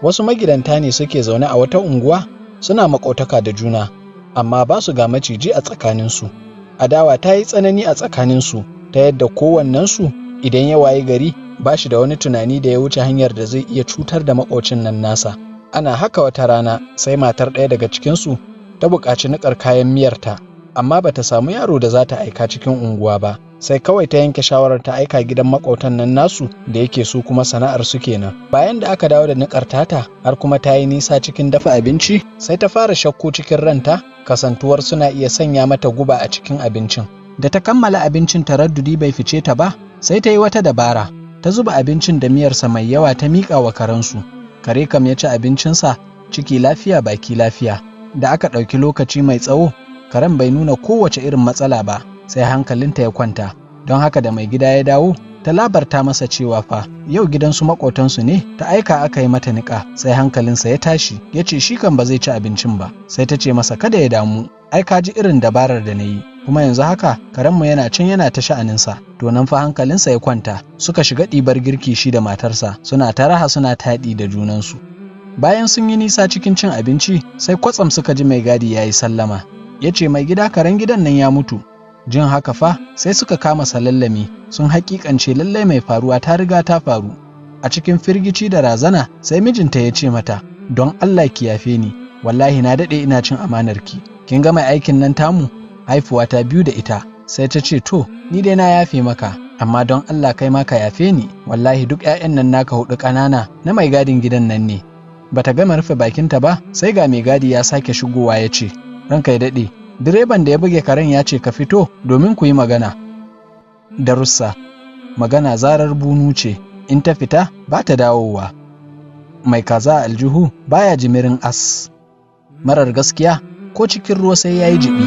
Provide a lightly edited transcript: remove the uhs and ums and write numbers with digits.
Wasu magidanta ne suke zaune a wata unguwa suna maƙotaka da juna, amma ba su ga maciji a tsakaninsu. Adawa ta yi tsanani a tsakaninsu ta yadda kowannensu idan ya wayi gari ba shi da wani tunani da ya wuce hanyar da zai iya cutar da maƙocin nan nasa. Ana haka wata rana sai matar ɗaya daga cikinsu ta buƙaci niƙar kayan miyarta, amma ba ta samu yaro da za ta aika cikin unguwa ba, sai kawai ta yanke shawarar ta aika gidan maƙotan nan nasu da yake su kuma sana'ar su kenan. Bayan da aka dawo da niƙar tata har kuma ta yi nisa cikin dafa abinci, sai ta fara shakku cikin ranta kasantuwar suna iya sanya mata guba a cikin abincin. Da ta kammala abincin taraddudi bai fice ta ba, sai ta yi wata dabara, ta zuba abincin da miyarsa mai yawa ta miƙa wa karensu. Kare kam ya ci abincinsa ciki lafiya baki lafiya. Da aka ɗauki lokaci mai tsawo, karen bai nuna kowace irin matsala ba, sai hankalinta ya kwanta. Don haka da mai gida ya dawo, ta labarta masa cewa fa yau gidansu maƙotansu ne ta aika aka yi mata niƙa. Sai hankalinsa ya tashi, ya ce shi kan ba zai ci abincin ba. Sai ta ce masa kada ya damu, ai ka ji irin dabarar da na yi, kuma yanzu haka karenmu yana can yana ta sha'aninsa. To nan fa hankalinsa ya kwanta, suka shiga ɗibar girki shi da matarsa, suna ta raha suna taɗi da junansu. Bayan sun yi nisa cikin cin abinci, sai kwatsam suka ji mai gadi ya yi sallama. Ya ce mai gida karen gidan nan ya mutu. Jin haka fa sai suka kama salallami, sun haƙiƙance lallai mai faruwa ta riga ta faru. A cikin firgici da razana sai mijinta ya ce mata, don Allah ki yafe ni, wallahi na daɗe ina cin amanarki. Kin ga mai aikin nan tamu? Haifuwa ta 2 da ita. Sai ta ce to ni dai na yafe maka, amma don Allah kai ma ka yafe ni, wallahi duk 'ya'yan nan naka 4 ƙanana na mai gadin gidan nan ne. Bata gama rufe bakinta ba, sai ga mai gadi ya sake shigowa ya ce, ranka ya daɗe, direban da ya buge karen ya ce ka fito domin ku yi magana. Darussa: magana zarar bunu ce, in ta fita ba ta dawowa. Mai kaza a aljihu baya jimirin as. Marar gaskiya ko cikin ruwa sai ya yi jibi.